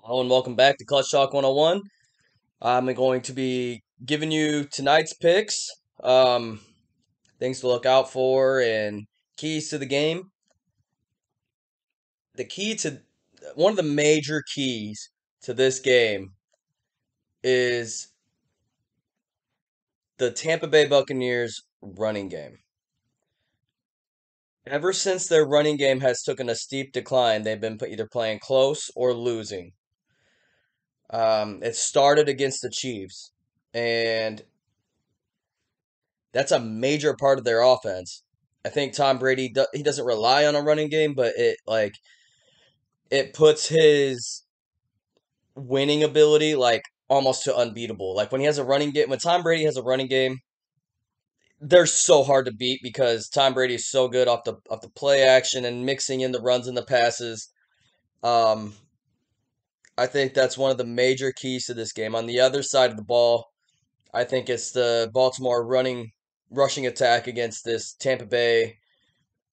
Hello and welcome back to Clutch Talk 101. I'm going to be giving you tonight's picks, things to look out for, and keys to the game. The key to One of the major keys to this game is the Tampa Bay Buccaneers running game. Ever since their running game has taken a steep decline, they've been either playing close or losing. It started against the Chiefs, and that's a major part of their offense. I think Tom Brady he doesn't rely on a running game, but it puts his winning ability like almost to unbeatable. Like when he has a running game, when Tom Brady has a running game, they're so hard to beat because Tom Brady is so good off the play action and mixing in the runs and the passes. Um, I think that's one of the major keys to this game. On the other side of the ball, I think it's the Baltimore rushing attack against this Tampa Bay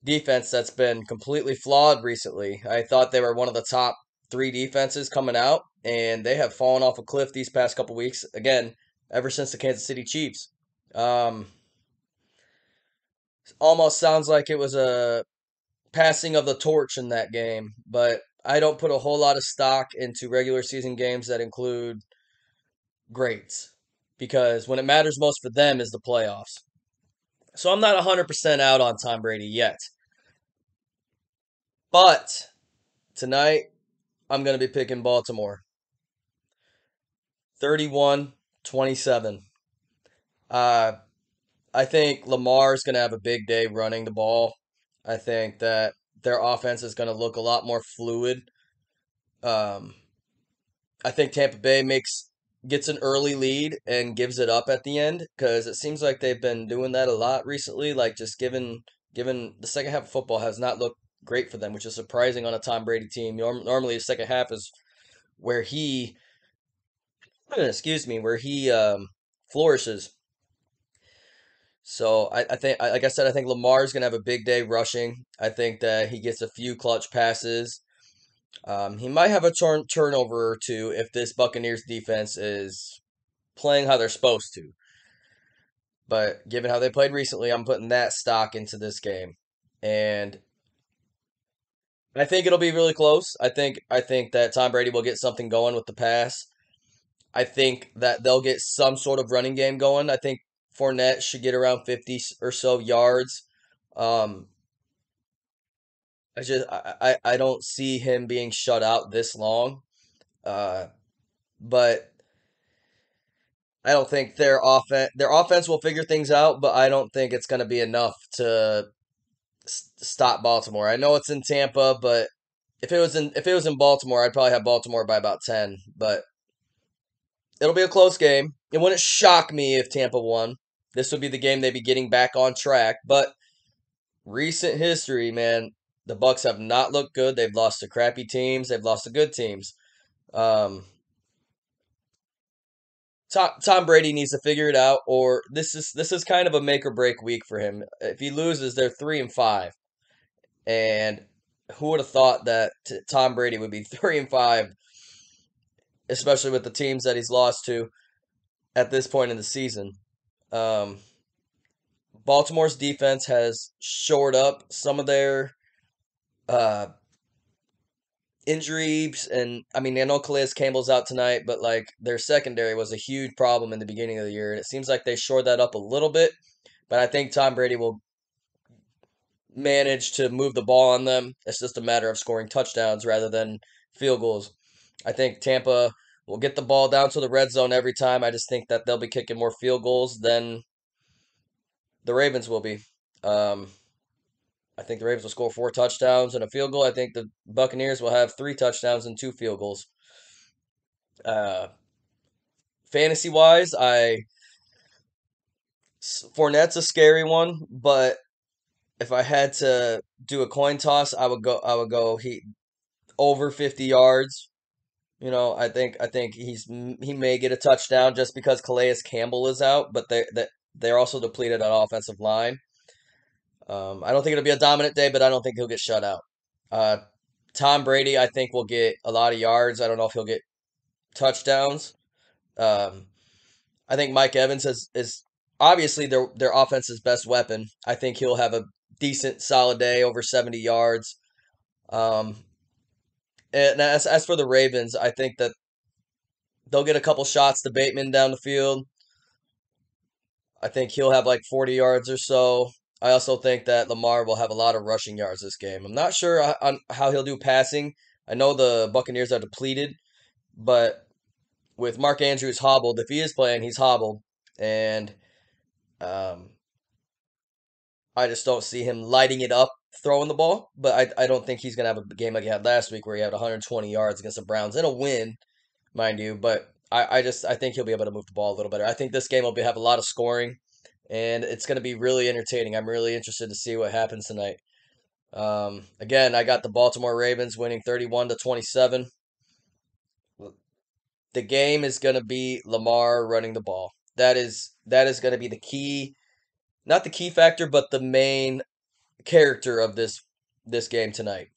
defense that's been completely flawed recently. I thought they were one of the top three defenses coming out, and they have fallen off a cliff these past couple weeks. Again, ever since the Kansas City Chiefs. Um, Almost sounds like it was a passing of the torch in that game, but I don't put a whole lot of stock into regular season games that include grades because when it matters most for them is the playoffs. So I'm not 100% out on Tom Brady yet. But tonight, I'm going to be picking Baltimore 31-27. Uh, I think Lamar is going to have a big day running the ball. I think that their offense is going to look a lot more fluid. Um, I think Tampa Bay gets an early lead and gives it up at the end because it seems like they've been doing that a lot recently. Like just given the second half of football has not looked great for them, which is surprising on a Tom Brady team. Normally, the second half is where he excuse me, where he flourishes. So I think, like I said, I think Lamar's gonna have a big day rushing. I think that he gets a few clutch passes. He might have a turnover or two if this Buccaneers defense is playing how they're supposed to. But given how they played recently, I'm putting that stock into this game, and I think it'll be really close. I think that Tom Brady will get something going with the pass. I think that they'll get some sort of running game going. I think Fournette should get around 50 or so yards. Um, I don't see him being shut out this long. Uh, but I don't think their offense will figure things out, but I don't think it's going to be enough to stop Baltimore. I know it's in Tampa, but if it was in Baltimore, I'd probably have Baltimore by about 10, but it'll be a close game. It wouldn't shock me if Tampa won. This would be the game they'd be getting back on track. But recent history, man, the Bucks have not looked good. They've lost to crappy teams. They've lost to good teams. Um, Tom Brady needs to figure it out, or this is kind of a make or break week for him. If he loses, they're 3-5, and who would have thought that Tom Brady would be 3-5, especially with the teams that he's lost to at this point in the season. Um, Baltimore's defense has shored up some of their uh, injuries, and I mean, I know Calais Campbell's out tonight, but like their secondary was a huge problem in the beginning of the year, and it seems like they shored that up a little bit. But I think Tom Brady will manage to move the ball on them. It's just a matter of scoring touchdowns rather than field goals. I think Tampa will get the ball down to the red zone every time. I just think that they'll be kicking more field goals than the Ravens will be. Um, I think the Ravens will score 4 touchdowns and a field goal. I think the Buccaneers will have 3 touchdowns and 2 field goals. Uh, Fantasy wise, I Fournette's a scary one, but if I had to do a coin toss, I would go he over 50 yards. I think he may get a touchdown just because Calais Campbell is out, but they're also depleted on offensive line. I don't think it'll be a dominant day, but I don't think he'll get shut out. Uh, Tom Brady, I think, will get a lot of yards. I don't know if he'll get touchdowns. Um, I think Mike Evans is obviously their offense's best weapon. I think he'll have a decent, solid day, over 70 yards. Um, and as for the Ravens, I think that they'll get a couple shots to Bateman down the field. I think he'll have like 40 yards or so. I also think that Lamar will have a lot of rushing yards this game. I'm not sure on how he'll do passing. I know the Buccaneers are depleted, but with Mark Andrews hobbled, if he is playing, he's hobbled, and um, I just don't see him lighting it up throwing the ball. But I don't think he's gonna have a game like he had last week where he had 120 yards against the Browns in a win, mind you. But I think he'll be able to move the ball a little better. I think this game will have a lot of scoring, and it's going to be really entertaining. I'm really interested to see what happens tonight. Again, I got the Baltimore Ravens winning 31-27. The game is going to be Lamar running the ball. That is going to be the key, not the key factor, but the main character of this game tonight.